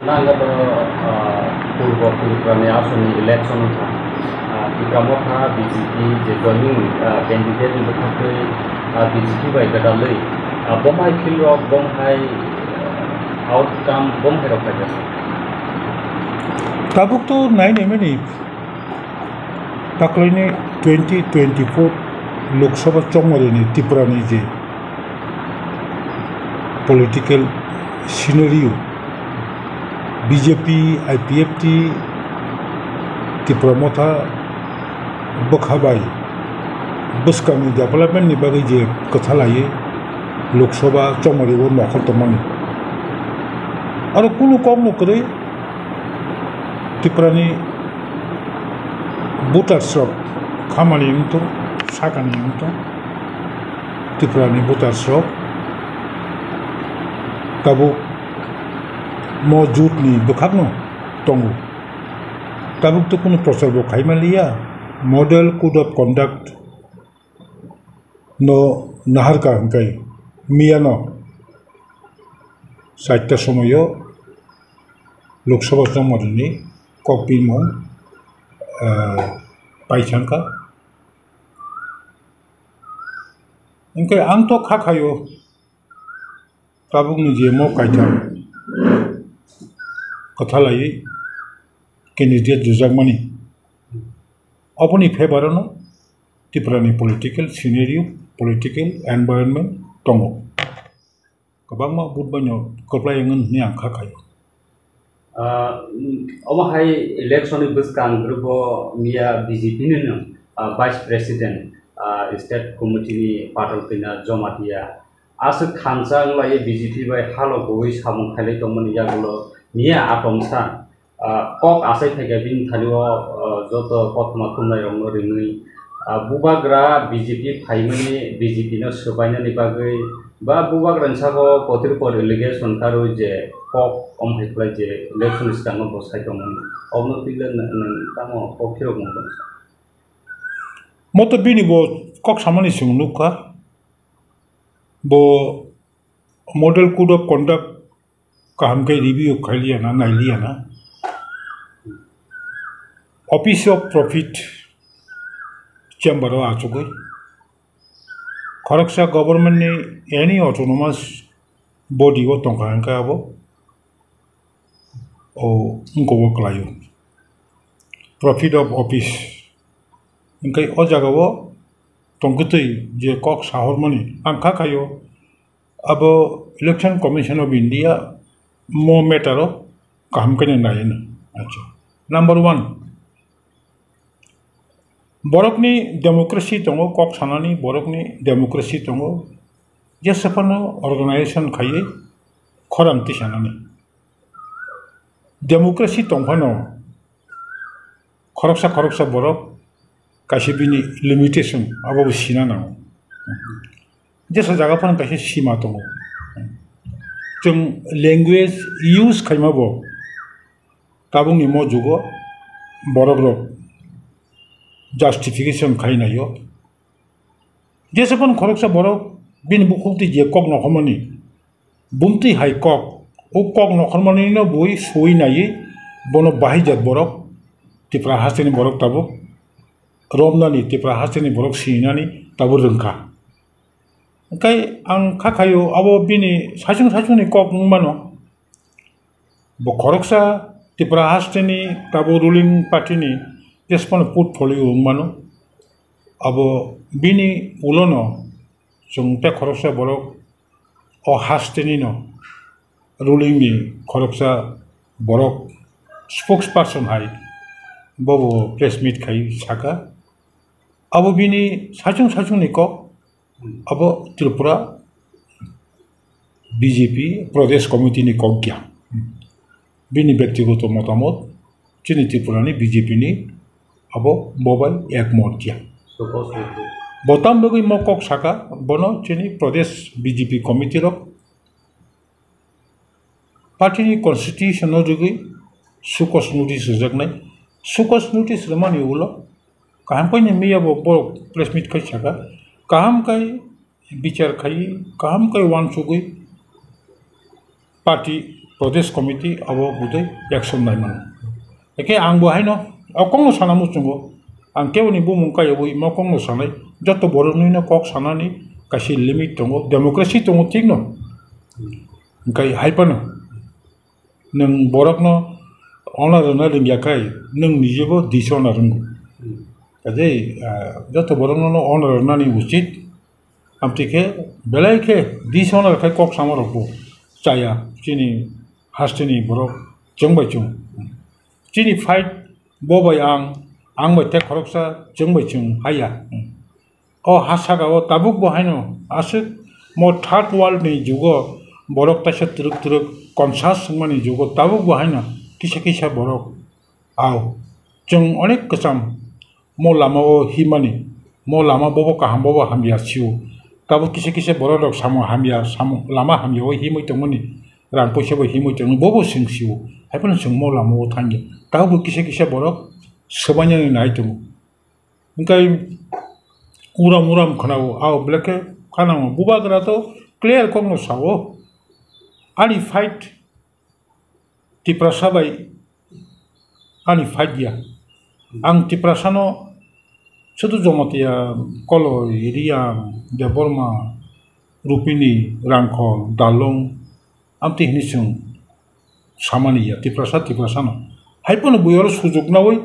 नांगल पूर्व त्रिपुरानि आसमनि इलेक्शन था त्रिपुरा था बीजेपी जे जॉइनिंग कैंडिडेट इन थाखै बीजेपी बाय गदालै बमहाय फिल्ड बमहाय आउटकम बमहाय रखायजासै tabuk to 9 mni taklaini 2024 Lok Sabha chongmari Tripura ni je political scenario BJP IPFT Tripura motha bakhabai buskami development ni bagi je katha laye Lok Sabha chongmari bo nokhor tomani aro kulu kom no kore Tripura ni voters rok khamani yungto sakani yungto Tripura ni voters rok tabuk mojud ni bukhakno tongo tabuk to kono prochar bo khaimaliya model code of conduct no nahar ka hangkai miyano saita somoyo Lok Sabha chongmari kopi mo paisangka ingke ang to khakhayo tabuk ni je mo kaita katha lai candidate jujagmani apni favor no Tripura ni political scenario political environment tongo kabangma budbanyo koplai ngun ni ang khakhayo अमाहाय election बसकां group मिया BJP नो vice president state committee नि पाटल फैना जमा दिया आसो खानसां लाये बीजेपी बाय हालो गई सामं खाले दमन यागुलो मिया आतमसा कक आसाय थाइगा बिन थालिओ जत कथमा खुमनाय रंग रिङै बुबाग्रा बीजेपी फाइमनि बीजेपी नो सबायनानि बागै बा बुबाग्रानि सागो पतिर एलिगेशन कारो जे कक अमहायख्लाय जे इलेक्शन सिगाङाव बसायदोंमोन अबनो तिगले नोंथाङा कक फिरक मोनदों मत बिनि बो कक सामानि सुंनुका बो मॉडल कोड ऑफ कंडक्ट कहम के रिव्यू खालिया ना नाइलिया ना ऑफिस ऑफ प्रॉफिट चेंबर आ चुके खरकसा गवर्नमेंट ने एनी ऑटोनोमस बॉडी वो तंखान का वो ओ उनको वो कलायो प्रॉफिट ऑफ ऑफिस इनके ओ जगह वो तंगते जे कॉक साहर मनी अंका खायो अब इलेक्शन कमीशन ऑफ इंडिया मो मैटर काम करने नहीं ना अच्छा नंबर 1 बरकनी डेमोक्रेसी दंगो कक सानानी बरकनी डेमोक्रेसी दंगो जेसेबानो अर्गेनाइजेशन खायै खरांति सानानी डेमोक्रेसी दंफानो खरकसा बरक कासिबिनि लिमिटेशन आबाबो सिना नांगौ जेसा जागाफोराव कासे सीमा दङ जों लैंग्वेज यूज खालामाबो ताबुंनि मजुगो बरक रक justification खाइनायो जेसेबां खरकसा बरक बिन बुखुलति जे कक नखमनि बुमति हाय कक ओ कक नखमनिनो बय सयनायै बनो बाहायजात बरक Tripura हास्टेनि बरक ताबो रमनानि Tripura हास्टेनि बरक सिनानि ताबो रोंखा ओंखाय आं खाखायो आबो बिनि सासुं-सासुंनि कक नंमानो बो खरकसा Tripura हास्टेनि ताबो रुलिं पार्टीनि जेसेबां पोर्टफोलियो मानो अब बिनि उलनो जोंते खरकसा बरक अ हास्टेनि न रुलिंनि खरकसा बरक स्पोक्स पर्सन हाय बबो प्रेस मीट खाय साका अब बिनि सासुं-सासुंनि कक अब त्रिपुरा बीजेपी प्रदेश कमिटिनि कक गया बिनि व्यक्तिगत मतामत चिनि त्रिपुरानि बीजेपीनि अब मोबाइल एक मोड किया बोताम लोग मकक साका बनो चिनी प्रदेश बीजेपी कमिटी रक पार्टी नि कॉन्स्टिट्यूशन जोगै सुकस नोटिस जगनाय सुकस नोटिस रमानि उलो कहम कइने मिया बो प्रेस मीट खाय साका कहम कय विचार खाय कहम कय वान सुगै party Pradesh Committee abo budai action nai man eke ang bo haino akong sana mo chungo ang kewni bu mung kai boi ma kong sanai joto borok ni na kok sanani kasi limit tongo democracy tongo tingno kai haipano nang borok no honor na ring yakai nang nijebo dishona rungu kade joto borok no honor na ni usit amtike belai ke dishona kai kok samaro bu chaya chini hastini borok jongbai chung chini fight bobai ang bai tek khoroksa jongbai chung haya o hasaga o tabuk bo haino asik mo third world ni jugo borok ta se truk conscious mani jugo tabuk bo haina kisa borok aw chung onek kasam mo lama o himani mo lama bobo ka hambo hamya chiu tabuk kisa borok samo hamya samo lama hamya o himoi tongoni ran poise bo himoi tong bobo singsiu haipon sing mo lama o thangi tabuk kisa borok sebanyang nai tong ingkai uram khanao aw blake khanao bubagra to clear kongno sawo ani fight tiprasa bai ani fight dia ang tiprasano setu jomatia kolo iria de borma rupini rangkol dalong amti hinisung samania tiprasano haipon buyor sujuk nawoi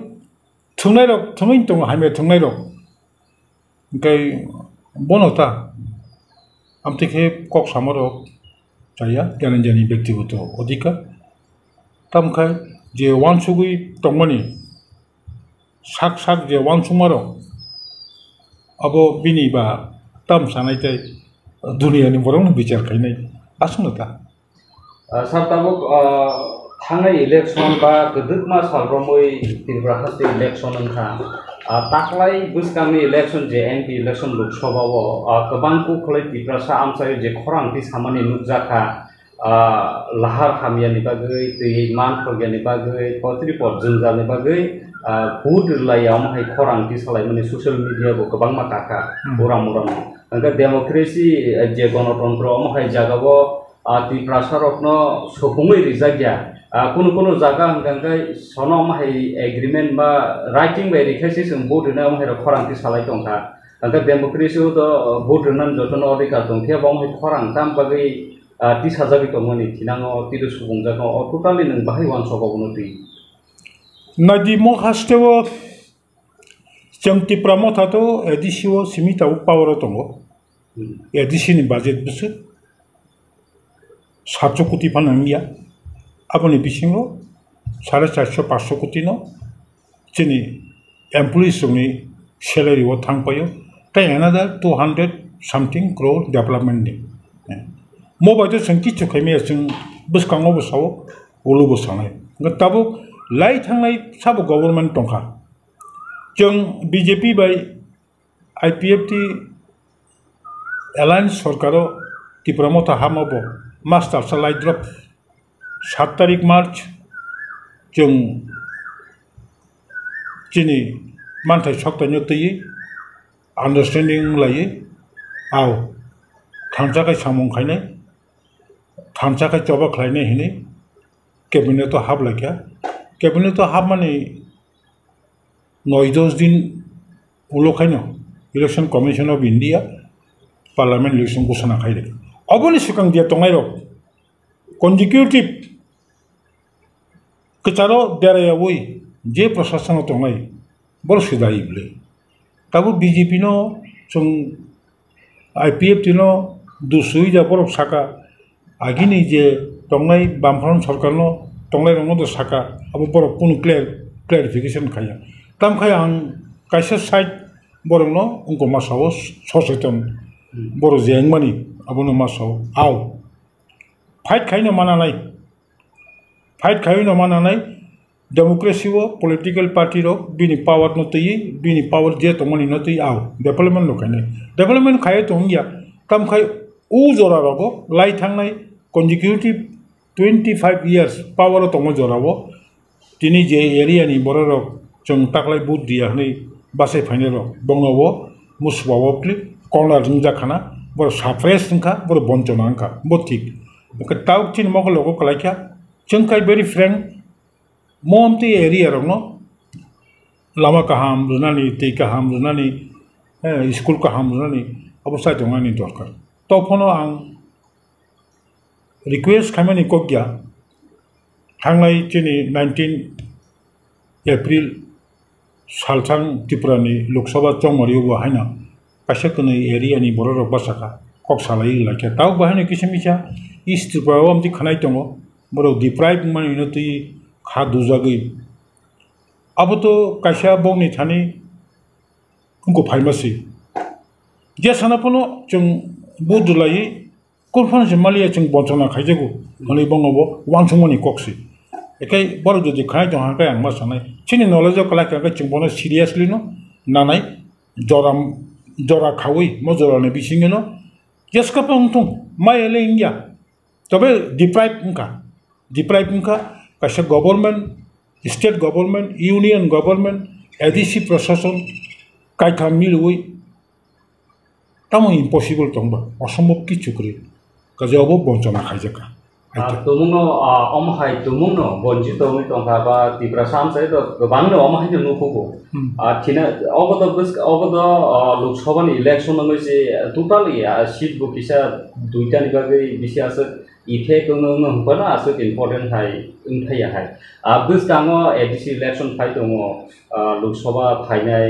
thungairok thungain tong haime thungairok ingkai bonota amtike kok samaro chaya janani byaktigoto odika tamkai je wansugui tongmani sak je wansumaro abo bini ba tam sanai tai dunia ni borong bicar kainai asungata sartabuk thangai election ba gedukma salromoi Tripura haste election angkha taklai buskami election je NP election lok sabha o kabangku khlai Tripura sa amsai je khorang ti samani nukjaka lahar khamya ni bagai tei man khogya ni bagai potri pot jungja ni bagai bud layam hai khorang ti salai mani social media bo kabang ma taka orang angka demokrasi je gণতন্ত্র amhai jaga bo Tripura sarokno sopungoi rijagya কোনো জায়গা হংকাই সনো মাহাই agreement বা writing by রিখাইছে जों vote होना माहाय खरांथि सालाय दंखा अंका democracy तो vote होना जतन अधिकार दंखिया बावहाय खरां ताम बागै 30,000 दंमोनि थिनाङो तिरु सुबुंजाखौ टोटाली नों बाहाय वान सबावनो ति नादि म हास्टेव जों Tripura मथातो एडिसिओ सिमिताव पावर दङ एडिसिनि बाजेट बिसो 700 कोटी फाननांगिया अपने बिसिंगो 450-500 कोटी नो जोंनि एमप्लयिसनि सैलारि वो थांपायो ताई another 200 something crore डेवलपमेंट नि मबाइल जों किछु खायमे जों बसकाङो बसाव उलु बसानाय गताबो लाई थांनाय साबो गभर्नमेन्ट दंखा जों बीजेपी बाय आईपीएफटी एलायंस सरकारो Tripura मथा हामाबो मास्टार सालाय ड्रप 7 तारिख मार्च जों चिनी मानथाय सप्ताहनि तयै आन्डारस्टेन्डिं लायो आव थांजाखाय सामं खायनाय थांजाखाय जबा खायनाय हिनै कैबिनेट हाबलायखा कैबिनेट हाब माने 9-10 दिन उलखायनो election commission of India parliament election घोषणा खायदे अबनि सिगां दिया तंगायरो consecutive कचारो देराया वही जे प्रशासन तंगाई बर सुदाइबले तब बीजेपी नो जों आईपीएफ नो दुसुई जा बर साका आगिनि जे तंगाई बामफ्राम सरकार नो तंगाई रंगो दो साका अब बर पुन क्लियरिफिकेशन खाया तम खाया आं काइसे साइड बर नो उनको मासाव सचेतन बर जेंगमानि अबनो मासाव आव फाइट खाइनो मानानाय डेमोक्रेसी वो पॉलिटिकल पार्टी रो बिनी पावर न तई बिनी पावर जे तमनि न तई आव डेवलपमेंट लो खाने डेवलपमेंट खाय तो हिया तम खाय उ जरा रबो लाई थांनाय consecutive 25 years पावर तम जराबो तिनि जे एरिया नि बर रो जों ताकलाय बुट दिया नै बासे फाइने रो बंगबो मुसबावो क्लिक कर्नर जों जाखाना बर साफ्रेस जोंखा बर बन्चनांखा बो ठीक ताउक थिन मखो लोगो कलाइखा जों काय very frank मोमती एरिया रंगनो लामा kaham रुनानी ती kaham रुनानी स्कूल kaham रुनानी अब साइड जोंगानी दरकार तो फनो आं रिक्वेस्ट खामानि को गया थांनाय जोंनि 19 एप्रिल सालथां त्रिपुरानि लोकसभा चौमारियाव बाहायना काशकनै एरियानि बर' रक बासाखा कक सालाय लाखिया ताव बाहायनो किसमिसा इस्ट त्रिपुरायाव आमति खानाय दङ बर' डिप्राइभ मानिनो ती खा दुजागै अब तो काशा बंनि थानि कुंको फाइमासि जे सानाफनो जों बुदुलायै कन्फारेन्स मालिया जों बन्चना खायजागौ हनै बंगबो वानसुमनि कक्सि एखाय बर' जुदि खानाय दङ हांखाय आं मा साननाय चिनि नलेज कलाकाय जों बनो सिरियासलि नो नानाय जरा खावै मजराने बिसिङनो जेसका पंथं मायले इंडिया तबे डिप्राइभ उनका काशा government state government union government ADC प्रशासन कायथा मिलुई तामो इम्पसिबल दंबा असम्भव किछु करि काजावबो बन्चना खायजाका तुमुनो अमहाय तुमुनो बन्जि तोमि तंखा बा त्रिपुरा सामसाय तो गोबांनो अमहाय नुखुगो थिना अगद लोकसभानि इलेक्शन नङै जे टोटाली सीट बुकिसा दुइटानि बागै बिसियास इफेक्ट नङो होबना आसो इम्पोर्टेन्ट हाय उनथाया हाय बिस्ताङो एडिसी इलेक्शन फाइ दङ लोकसभा फाइनाय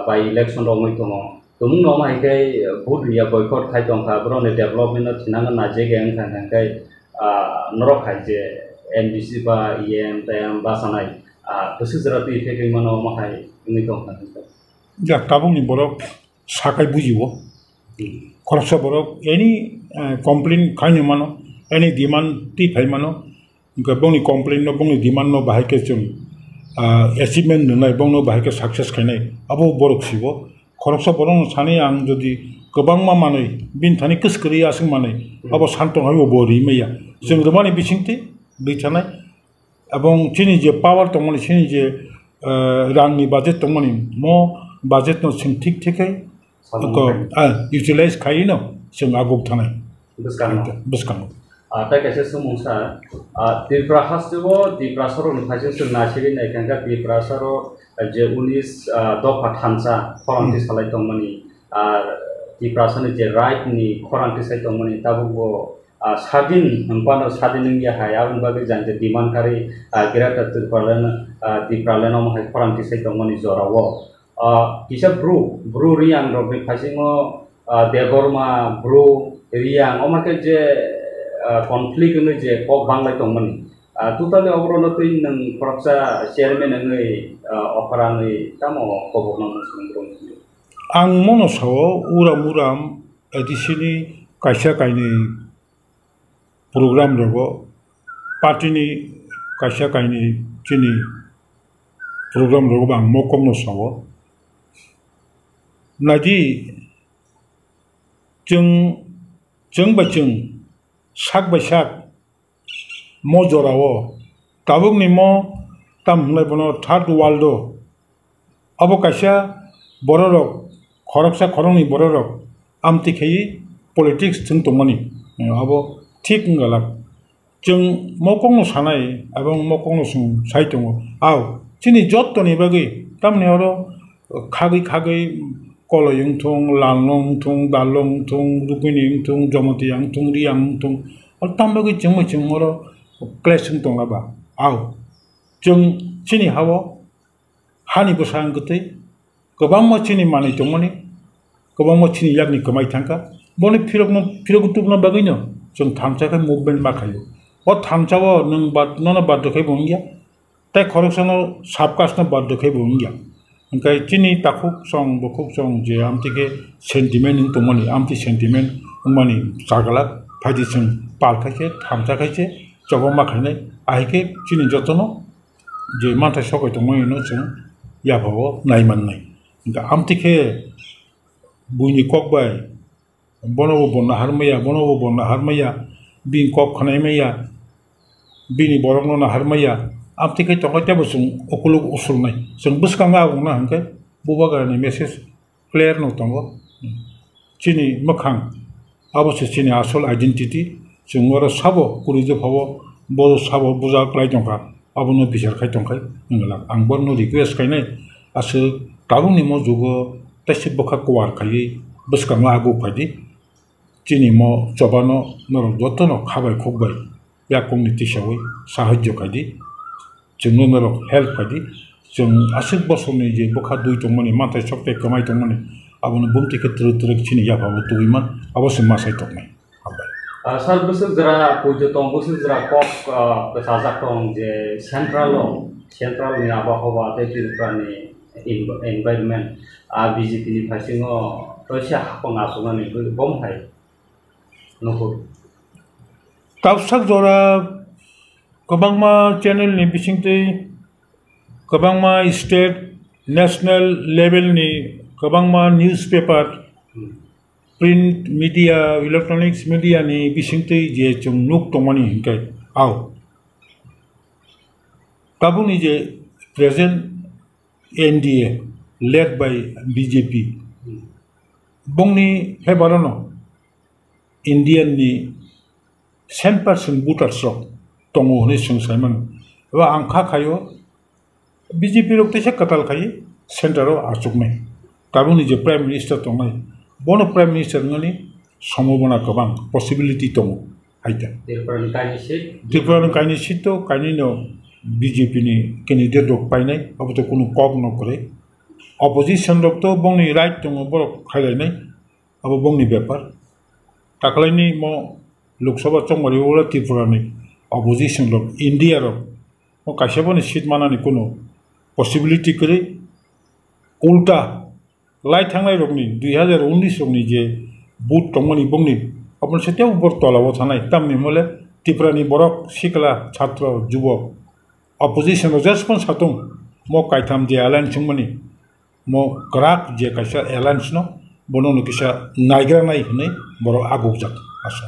बाय इलेक्शन दङै दङ तुमुनो अमहायकै भोट रिया बयकट खाय तंखा ब्रने डेभलपमेन्ट थिनांगो नाजेगे अंखाय नरखाय जे एमबीसी बा ईएम तयम बासानाय गोसोजरात इफेक्ट मानो माहाय उनि दंखा जा ताबुंनि बरक साकाय बुजिवो खरसा बरक एनी कंप्लेन खायनो मानो एनी डिमांड ती फाय मानो गबंनि कंप्लेन नो बंनि डिमांड नो बाहायके जों अचिवमेंट ननाय बंनो बाहायके सक्सेस खायनाय अबो बरक सिबो खरसा बरक सानै आं जदि गोबां मामानै बिन थानि किसकरि आसिं मानै अब सान्तं हायो बरि मैया जों रमानि बिसिंति दैथानाय এবং চিনি যে পাওয়ার তমনি চিনি যে রাंनि बाजेट तमनि मो बाजेट नो सिं ठीक ठीकै को यूटिलाइज खायनो जों आगुक थानाय बिस्कांग ता कैसे समुसा त्रिपुरा हास्तिबो त्रिपुरा सरो नखायसे जों नासिरि नायखांगा त्रिपुरा सरो जे 19 दफा थानसा खरांथि सालाय तमनि त्रिपुरा सनि जे राइट नि खरांथि साय तमनि ताबुबो सादिन हमपानो सादिन इंडिया हाय आबन बागै जानजे डिमांड कारि गिराटा त्रिपुरालेन हाय खरांथि साय तमनि जरावो किसा ब्रु रियां रबे खायसेङो देबरमा ब्रु रियां अमाके जे कनफ्लिक्ट ने जे कक बांलाय तमनि टोटाली अबरनो तै नों खरसा चेयरमेन नै अफराङै तामो खबरनो सुंद्रं आं मनसाव उराम एडिसिनि कायसा कायनि प्रोग्राम रगो पार्टीनि कायसा कायनि चिनि प्रोग्राम रगो आं मकम न साव नादि जों साक बाय साक मजराव ताबुकनि म ताम हनाय बनो थार्ड वर्ल्ड अब कायसा बररक खरकसा खरंनि बररक आमतिखै पलिटिक्स जों तमनि अब ठीक गलाक जों मकंनो सानाय एबं मकंनो सुं साइ दङ आव चिनि जत्तनि बागै तामने आरो खागै कलयं थं लांलं थं दालं थं रुपिनि थं जमति आं थं रि आं थं और ताम बागै जों आरो क्लेश दं लाबा आव जों चिनि हावो हानि बसां गतै गोबां मचिनि मानै दंमोन गोबां मचिनि यागनि कमाय थांका बने फिरक तुबना बागैनो जों थामसाखै मुभमेन्ट माखायो अ थामसाव नों बादनो बादखै बुंगिया ताय खरकसनो साबकासनो बादखै बुंगिया ओंखाय चिनि ताखुक सं जे आमतिके सेन्टिमेन्ट दंमोन आमति सेन्टिमेन्ट माने जागला फायदि जों पालखायसे थामसाखैसे जब माखायनाय आइके चिनि जतनो जे माथाय सकै दंमोन जों याबाव नायमाननाय आमतिखे बुनि ककबाय बनोबो बनना हारमैया बिन कक खनायमैया बिनि बरंनो नाहारमैया आमतिखे तंगायताबो जों अकुलुक उसुलनाय जों बिस्कांगा आगुंना हंके बुबागारनि मेसेज क्लियर न दङ चिनि मोखां अबसे चिनि आसल आइडेन्टिटी जों आरो साबो कुरिजो फावो बर साबो बुजा क्लाय दंखा अबनो बिचार खाय दंखाय नंगला आं बरनो रिक्वेस्ट खायनाय आसो ताबुनि मो जुगो तसे बखा कवार खायै बसकांगा आगु फायदि चिनि मो चबानो नरो जतनो खाबाय खोबाय या कम्युनिटी सावै साहाय्य खायदि जोंनो नरो हेल्प खायदि जों आसिक बसरनि जे बखा दुइ दंमोन माथाय सकते कमाय दंमोन अबनो बुमति खेत्र तरक चिनि याबाबो तुइमान अवश्य मासाय दंनाय हाबाय सार बोसोर जरा पर्यटन बोसोर जरा कक साजाक दं जे सेंट्रल नि आबहावा त्रिपुरानि एनवायरनमेन्ट बीजेपी नि फारसेङो तसे हाखं आसुनानै बमहाय नुहुर कावसाक जरा गोबांमा चेनेल नि बिसिंथै गोबांमा स्टेट नेशनल लेवल नि गोबांमा newspaper print media electronics media नि बिसिंथै जे जों नुक दंमानि हिंखाय आव ताबुनि जे present NDA led by BJP bongni hebarono Indian ni 10% voters rok tongo hone sungsaimang wa angkha khayo BJP rok tese katal khai center ro achuknai tabuni je prime minister tongai bono prime minister ngani samobona kabang possibility tongo haita Tripura kaini seat to kaini no BJP ni candidate rok painai abuto kono kok no kore opposition rok to bongni right tongo borok khailai abo bongni byapar taklaini mo Lok Sabha chongmari ora Tripura ni opposition rok India rok mo kaisaboni seat manani kono possibility kore ulta lai thangnai rok ni 2019 rok ni je boot tongmani bongni apon setia ubor tolabo thanai tamni mole Tripura ni borok sikla chhatra jubok opposition just pon satung mo kaitham je alliance chungmani mo grak je kaisa alliance no bono no kisa naigra nai hne boro aguk jak asa